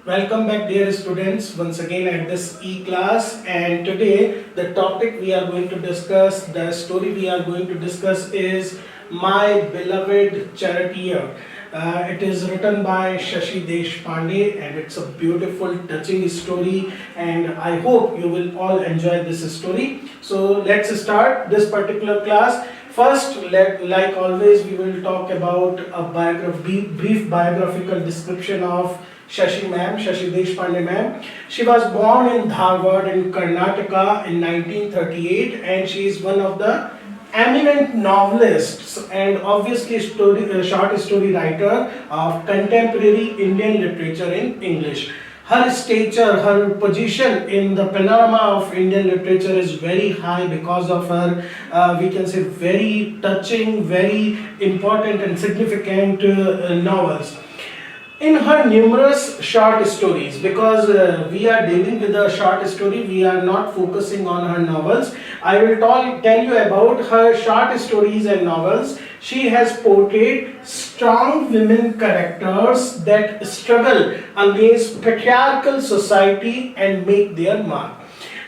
Welcome back, dear students, once again at this e-class. And today the topic we are going to discuss, the story we are going to discuss is My Beloved Charioteer. It is written by Shashi Deshpande and it's a beautiful, touching story, and I hope you will all enjoy this story. So let's start this particular class. First, like always, we will talk about a brief biographical description of Shashi Deshpande ma'am. She was born in Dharwad in Karnataka in 1938, and she is one of the eminent novelists and obviously short story writer of contemporary Indian literature in English. Her stature, her position in the panorama of Indian literature is very high because of her, we can say, very touching, very important and significant novels. In her numerous short stories, because we are dealing with a short story, we are not focusing on her novels. I will tell you about her short stories and novels. She has portrayed strong women characters that struggle against patriarchal society and make their mark.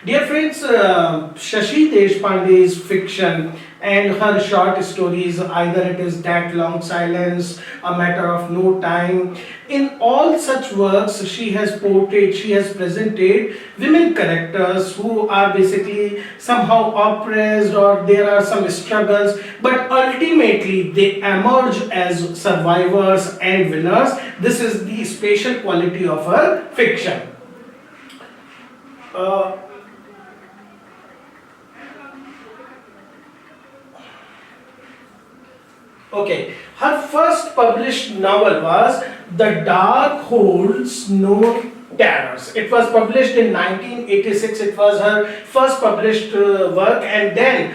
Dear friends, Shashi Deshpande's fiction and her short stories, either it is That Long Silence, A Matter of No Time, in all such works she has portrayed, she has presented women characters who are basically somehow oppressed or there are some struggles, but ultimately they emerge as survivors and winners. This is the special quality of her fiction. Uh, Okay, her first published novel was The Dark Holds No Terrors. It was published in 1986. It was her first published work, and then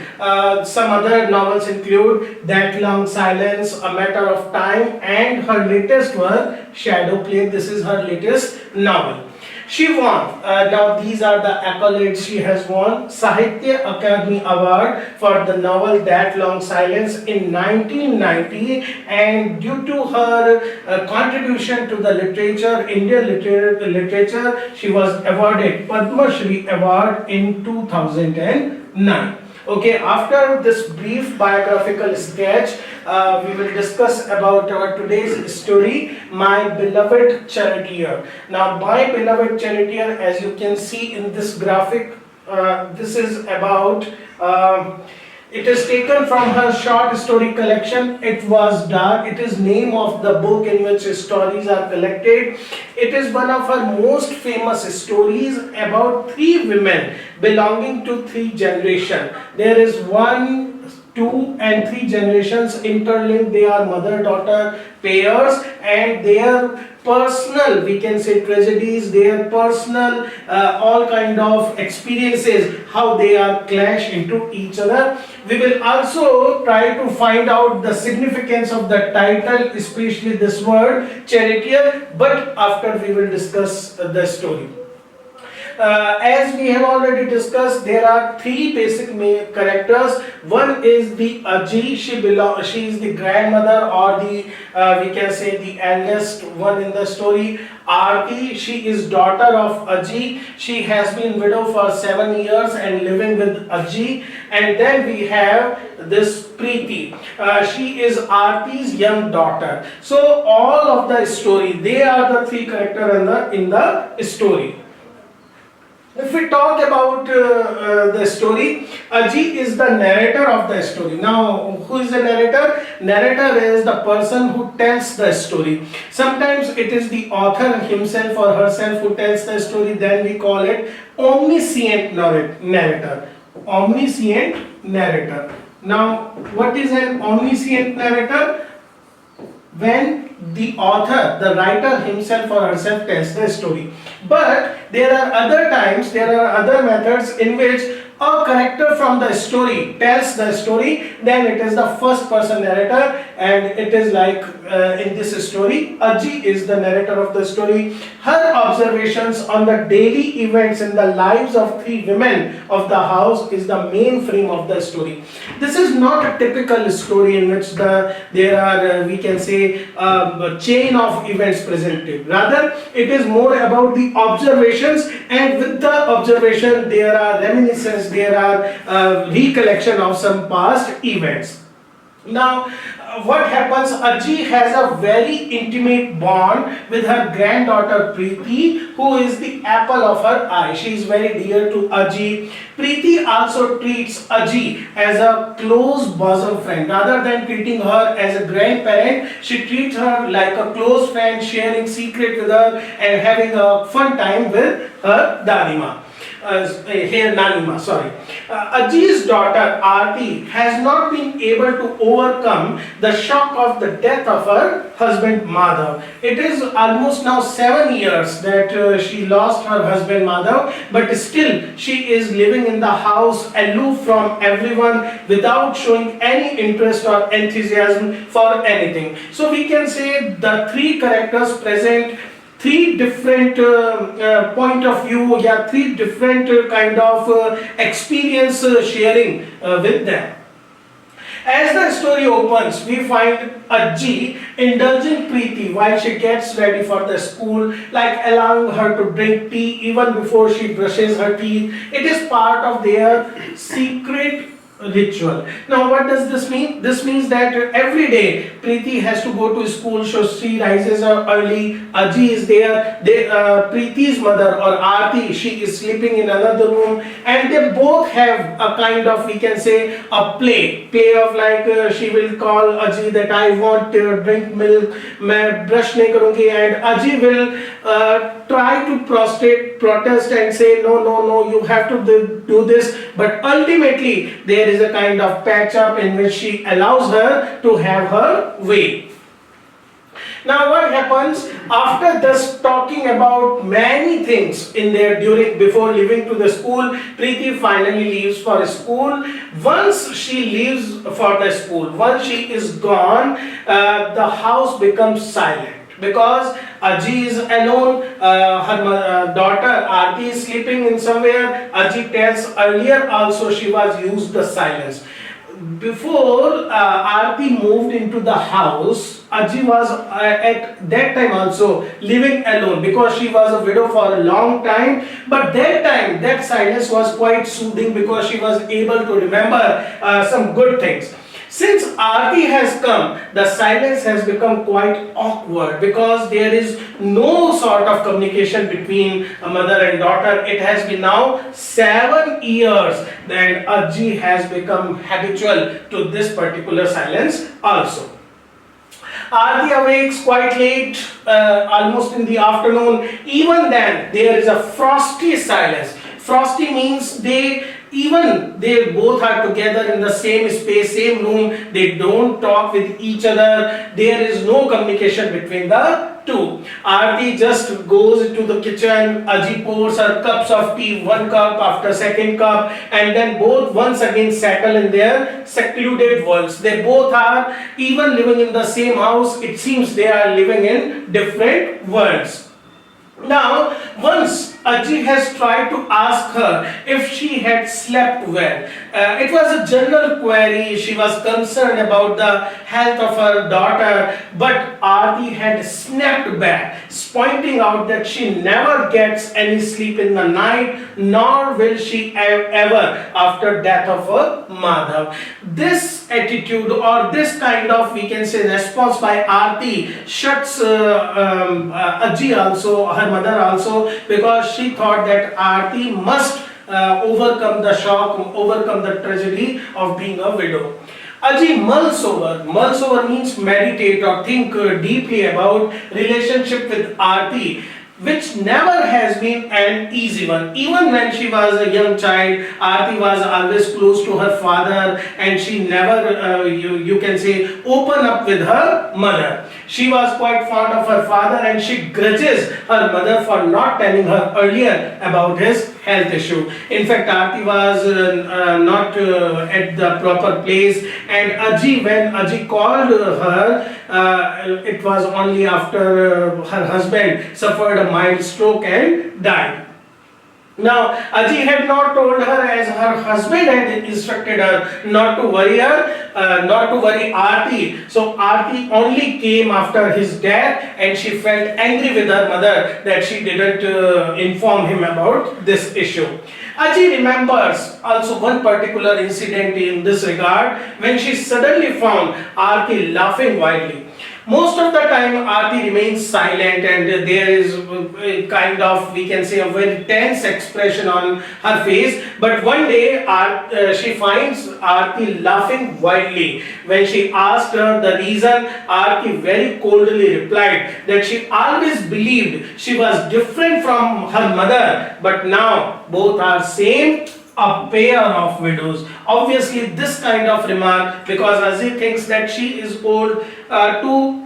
some other novels include That Long Silence, A Matter of Time, and her latest work, Shadow Play. This is her latest novel. She won, now these are the accolades she has won: Sahitya Akademi Award for the novel That Long Silence in 1990, and due to her contribution to the literature, Indian literature, she was awarded Padma Shri Award in 2009. Okay, after this brief biographical sketch, we will discuss about our today's story, My Beloved Charioteer. Now, My Beloved Charioteer, as you can see in this graphic, this is about, it is taken from her short story collection, It Was Dark. It is name of the book in which stories are collected. It is one of her most famous stories about three women belonging to three generations. There is one, two and three generations interlinked. They are mother-daughter pairs, and their personal, we can say, tragedies, their personal all kind of experiences, how they are clash into each other. We will also try to find out the significance of the title, especially this word charioteer, but after we will discuss the story. As we have already discussed, there are three basic characters. One is the Aji. She is the grandmother, or the we can say the eldest one in the story. Arti, she is daughter of Aji. She has been widow for 7 years and living with Aji. And then we have this Preeti. She is Arti's young daughter. So all of the story, they are the three characters in the story. If we talk about the story, Aji is the narrator of the story. Now, who is the narrator? Narrator is the person who tells the story. Sometimes it is the author himself or herself who tells the story. Then we call it omniscient narrator. Omniscient narrator. Now, what is an omniscient narrator? When the author, the writer himself or herself tells the story. But there are other times, there are other methods in which a character from the story tells the story, then it is the first person narrator, and it is like in this story, Aji is the narrator of the story. Her observations on the daily events in the lives of three women of the house is the main frame of the story. This is not a typical story in which there are we can say a chain of events presented. Rather, it is more about the observations, and with the observation there are reminiscences, there are recollection of some past events. Now, what happens? Aji has a very intimate bond with her granddaughter Preeti, who is the apple of her eye. She is very dear to Aji. Preeti also treats Aji as a close bosom friend. Rather than treating her as a grandparent, she treats her like a close friend, sharing secret with her and having a fun time with her Danima. Here Nanima, sorry. Aji's daughter Arti has not been able to overcome the shock of the death of her husband Madhav. It is almost now 7 years that she lost her husband Madhav, but still she is living in the house aloof from everyone without showing any interest or enthusiasm for anything. So we can say the three characters present three different point of view, yeah, three different kind of experience sharing with them. As the story opens, we find Aji indulging Preeti while she gets ready for the school, like allowing her to drink tea even before she brushes her teeth. It is part of their secret ritual. Now what does this mean? This means that every day Preeti has to go to school, so she rises early. Aji is there. Preeti's mother or Arti, she is sleeping in another room, and they both have a kind of, we can say, a play of like she will call Aji that I want to drink milk, मैं brush नहीं करूँगी, and Aji will try to protest and say no, you have to do this, but ultimately there is a kind of patch up in which she allows her to have her way. Now what happens after this talking about many things in there before leaving to the school? Preeti finally leaves for school. Once she leaves for the school, once she is gone, the house becomes silent, because Aji is alone, her daughter Arti is sleeping in somewhere. Aji tells earlier also she was used the silence. Before Arti moved into the house, Aji was at that time also living alone, because she was a widow for a long time. But that time, that silence was quite soothing, because she was able to remember some good things. Since Arti has come, the silence has become quite awkward, because there is no sort of communication between a mother and daughter. It has been now 7 years, and Aji has become habitual to this particular silence also. Arti awakes quite late, almost in the afternoon. Even then, there is a frosty silence. Frosty means they both are together in the same space, same room. They don't talk with each other. There is no communication between the two. Arti just goes into the kitchen. Aji pours her cups of tea, one cup after second cup, and then both once again settle in their secluded worlds. They both are even living in the same house. It seems they are living in different worlds. Now, once Aji has tried to ask her if she had slept well. It was a general query. She was concerned about the health of her daughter, but Arti had snapped back, pointing out that she never gets any sleep in the night, nor will she ever after death of her Madhav. This attitude, or this kind of, we can say, response by Arti shuts Aji also, her mother also, because she thought that Arti must overcome the shock, overcome the tragedy of being a widow. Aji mulls over. Mulls over means meditate or think deeply about relationship with Arti, which never has been an easy one. Even when she was a young child, Arti was always close to her father, and she never, you can say, open up with her mother. She was quite fond of her father and she grudges her mother for not telling her earlier about his health issue. In fact, Arti was not at the proper place, and when Aji called her, it was only after her husband suffered a mild stroke and died. Now, Aji had not told her, as her husband had instructed her not to worry not to worry Arti. So Arti only came after his death, and she felt angry with her mother that she didn't inform him about this issue. Aji remembers also one particular incident in this regard, when she suddenly found Arti laughing wildly. Most of the time Arti remains silent, and there is a kind of, we can say, a very tense expression on her face. But one day she finds Arti laughing wildly. When she asked her the reason, Arti very coldly replied that she always believed she was different from her mother, but now both are same, a pair of widows. Obviously this kind of remark, because Aziz thinks that she is old, to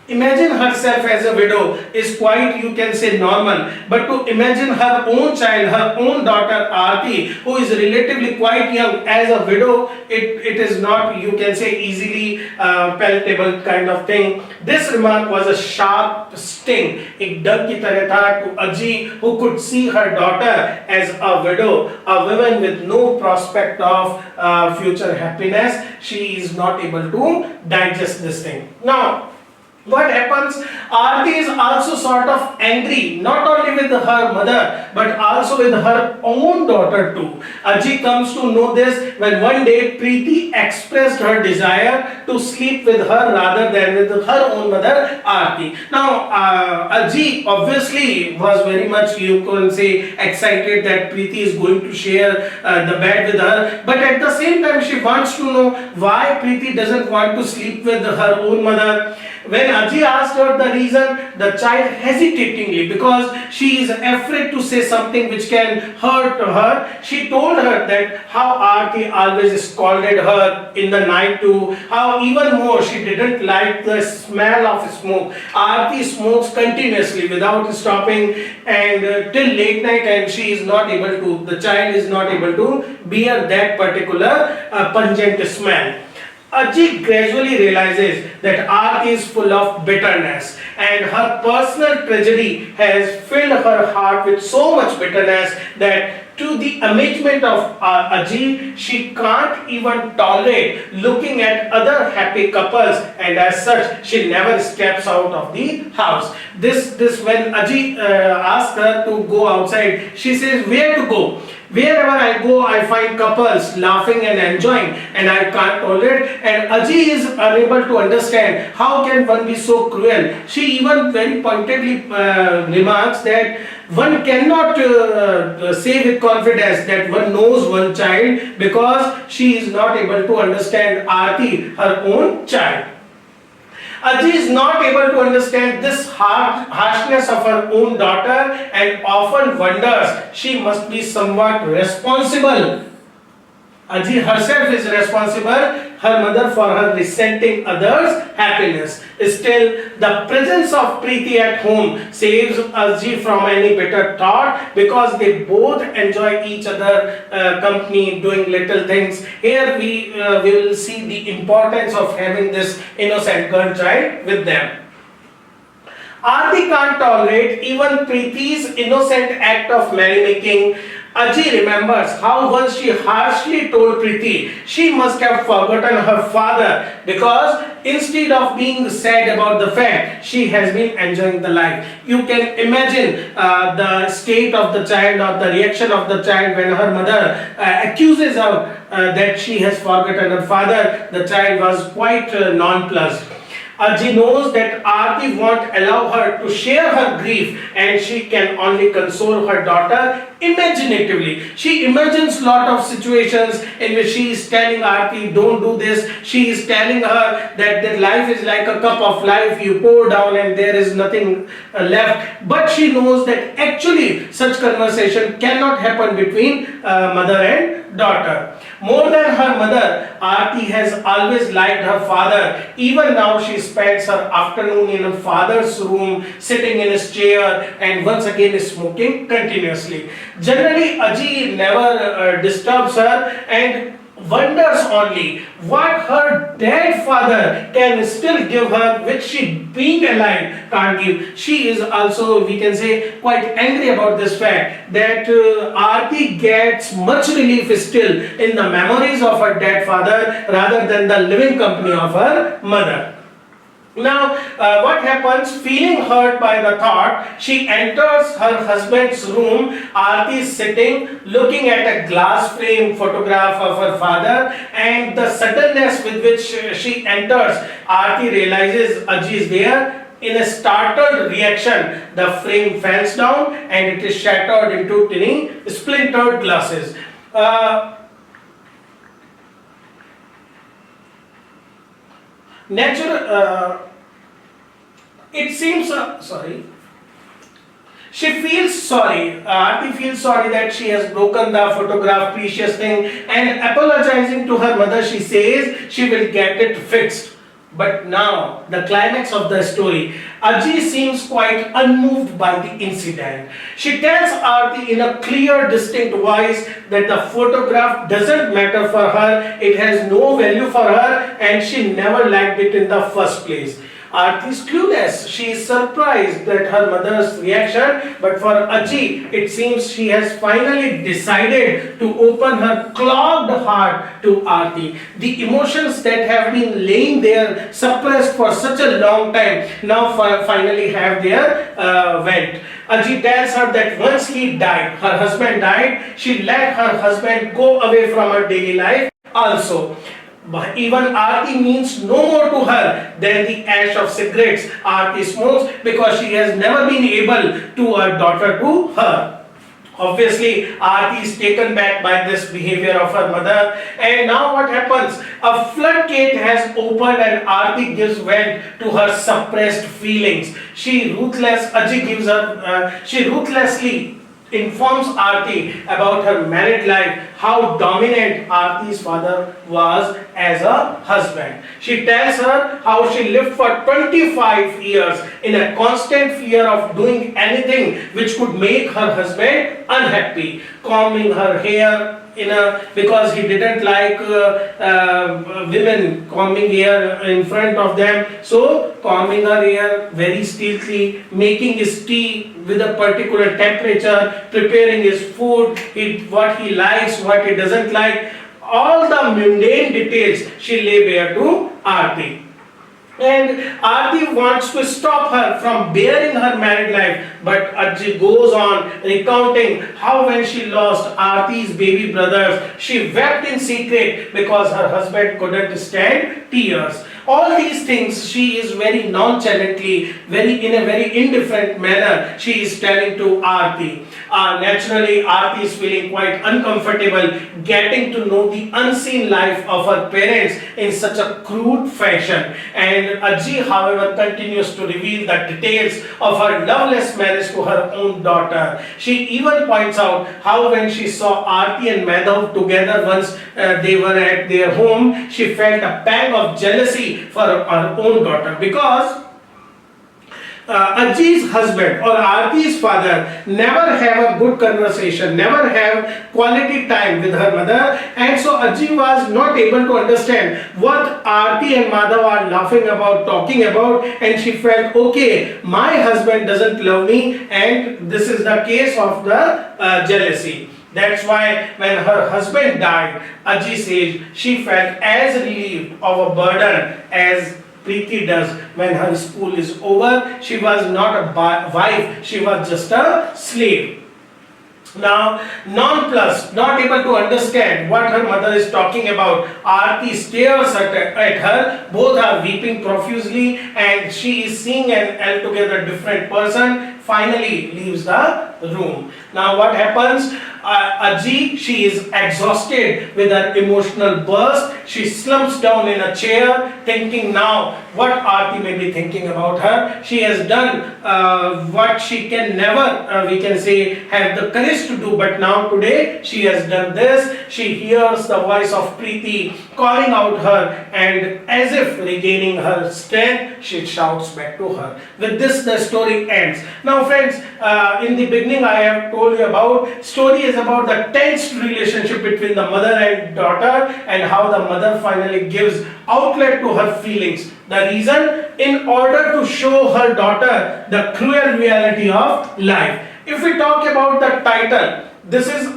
imagine herself as a widow is quite, you can say, normal, but to imagine her own child, her own daughter Arti, who is relatively quite young, as a widow, it is not, you can say, easily palatable kind of thing. This remark was a sharp sting, ek dag ki tarah tha to Aji, who could see her daughter as a widow, a woman with no prospect of future happiness. She is not able to digest this thing. Now, what happens? Arti is also sort of angry, not only with her mother, but also with her own daughter too. Aji comes to know this when one day Preeti expressed her desire to sleep with her rather than with her own mother Arti. Now, Aji obviously was very much, you can say, excited that Preeti is going to share the bed with her, but at the same time she wants to know why Preeti doesn't want to sleep with her own mother. When Aji asked her the reason, the child hesitatingly, because she is afraid to say something which can hurt her, she told her that how Arti always scolded her in the night too, how even more she didn't like the smell of smoke. Arti smokes continuously without stopping, and till late night, and she is not able to, the child is not able to bear that particular pungent smell. Aji gradually realizes that Arti is full of bitterness, and her personal tragedy has filled her heart with so much bitterness that, to the amazement of Aji, she can't even tolerate looking at other happy couples, and as such she never steps out of the house. This when Aji asks her to go outside, she says, where to go? Wherever I go, I find couples laughing and enjoying, and I can't tolerate. And Aji is unable to understand how can one be so cruel. She even very pointedly remarks that one cannot say with confidence that one knows one child, because she is not able to understand Arti, her own child. Aji is not able to understand this harshness of her own daughter, and often wonders she must be somewhat responsible. Aji herself is responsible, her mother, for her resenting others' happiness. Still, the presence of Preeti at home saves Aji from any bitter thought, because they both enjoy each other company, doing little things. Here we will see the importance of having this innocent girl child with them. Arti can't tolerate even Preeti's innocent act of merrymaking. Aji remembers how once she harshly told Preeti she must have forgotten her father, because instead of being sad about the fact, she has been enjoying the life. You can imagine the state of the child, or the reaction of the child, when her mother accuses her that she has forgotten her father. The child was quite nonplussed. Aji knows that Arti won't allow her to share her grief, and she can only console her daughter imaginatively. She imagines lot of situations in which she is telling Arti, don't do this. She is telling her that life is like a cup of life, you pour down and there is nothing left. But she knows that actually such conversation cannot happen between mother and daughter. More than her mother, Arti has always liked her father. Even now she spends her afternoon in her father's room, sitting in his chair and once again smoking continuously. Generally, Aji never disturbs her and wonders only what her dead father can still give her, which she being alive can't give. She is also, we can say, quite angry about this fact that Arti gets much relief still in the memories of her dead father rather than the living company of her mother. Now, what happens? Feeling hurt by the thought, she enters her husband's room. Arti is sitting, looking at a glass frame photograph of her father, and the suddenness with which she enters, Arti realizes Aji is there. In a startled reaction, the frame falls down and it is shattered into tiny splintered glasses. It seems, sorry. She feels sorry. Arti feels sorry that she has broken the photograph, precious thing, and apologizing to her mother, she says she will get it fixed. But now, the climax of the story, Aji seems quite unmoved by the incident. She tells Arti in a clear, distinct voice that the photograph doesn't matter for her, it has no value for her, and she never liked it in the first place. Arti is clueless. She is surprised at her mother's reaction, but for Aji, it seems she has finally decided to open her clogged heart to Arti. The emotions that have been laying there, suppressed for such a long time, now finally have their vent. Aji tells her that once he died, her husband died, she let her husband go away from her daily life also. But even Arti means no more to her than the ash of cigarettes Arti smokes, because she has never been able to her daughter to her. Obviously, Arti is taken back by this behavior of her mother, and now what happens? A floodgate has opened and Arti gives vent to her suppressed feelings. She ruthlessly informs Arti about her married life, how dominant Arti's father was as a husband. She tells her how she lived for 25 years in a constant fear of doing anything which could make her husband unhappy, combing her hair because he didn't like women combing hair in front of them, so combing her hair very stealthily, making his tea with a particular temperature, preparing his food, what he likes, what he doesn't like, all the mundane details she lay bare to Arti. And Arti wants to stop her from bearing her married life, but Aji goes on recounting how when she lost Arti's baby brothers, she wept in secret because her husband couldn't stand tears. All these things she is very nonchalantly, in a very indifferent manner, she is telling to Arti. Naturally, Arti is feeling quite uncomfortable getting to know the unseen life of her parents in such a crude fashion. And Aji, however, continues to reveal the details of her loveless marriage to her own daughter. She even points out how when she saw Arti and Madhav together once they were at their home, she felt a pang of jealousy for her own daughter, because Aji's husband or Arti's father never have a good conversation, never have quality time with her mother, and so Aji was not able to understand what Arti and Madhav are laughing about, talking about, and she felt, okay, my husband doesn't love me, and this is the case of the jealousy. That's why when her husband died, Aji says she felt as relieved of a burden as Preeti does when her school is over. She was not a wife, she was just a slave. Now, nonplussed, not able to understand what her mother is talking about, Arti stares at her. Both are weeping profusely, and she is seeing an altogether different person. finally leaves the room. Now what happens? Aji, she is exhausted with her emotional burst. She slumps down in a chair, thinking now what Arti may be thinking about her. She has done what she can never, we can say, have the courage to do, but now today she has done this. She hears the voice of Preeti calling out her, and as if regaining her strength, she shouts back to her. With this, the story ends. Now friends, in the beginning I have told you about, story is about the tense relationship between the mother and daughter, and how the mother finally gives outlet to her feelings. The reason, in order to show her daughter the cruel reality of life. If we talk about the title, this is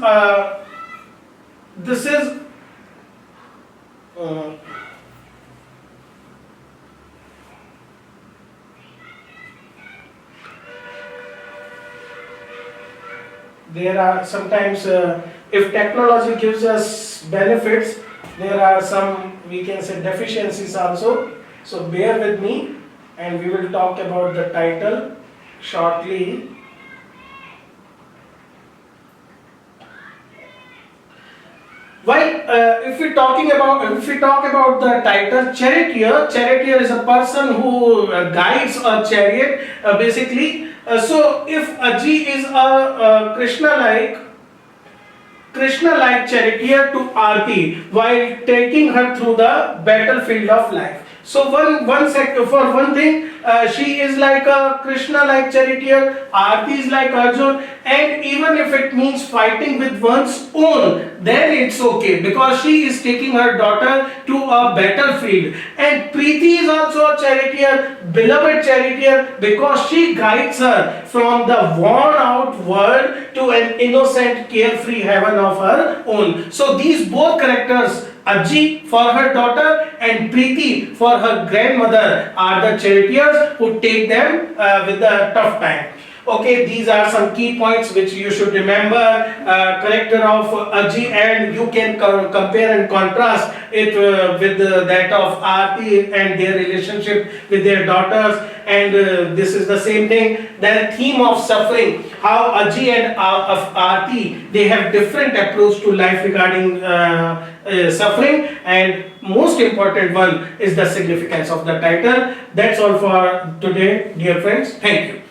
there are sometimes, if technology gives us benefits, there are some, we can say, deficiencies also. So bear with me, and we will talk about the title shortly. While if we talk about the title Charioteer is a person who guides a chariot, basically. So if Aji is a Krishna-like charioteer to Arti while taking her through the battlefield of life. So for one thing, she is like a Krishna-like charioteer, Arti is like Arjun, and even if it means fighting with one's own, then it's okay, because she is taking her daughter to a battlefield. And Preeti is also a charioteer, beloved charioteer, because she guides her from the worn-out world to an innocent, carefree heaven of her own. So these both characters, Aji for her daughter and Preeti for her grandmother, are the charioteers who take them with the tough time. Okay, these are some key points which you should remember. Character of Aji, and you can compare and contrast it with that of Arti and their relationship with their daughters. And this is the same thing. The theme of suffering, how Aji and Arti, they have different approach to life regarding suffering, and most important one is the significance of the title. That's all for today, dear friends. Thank you.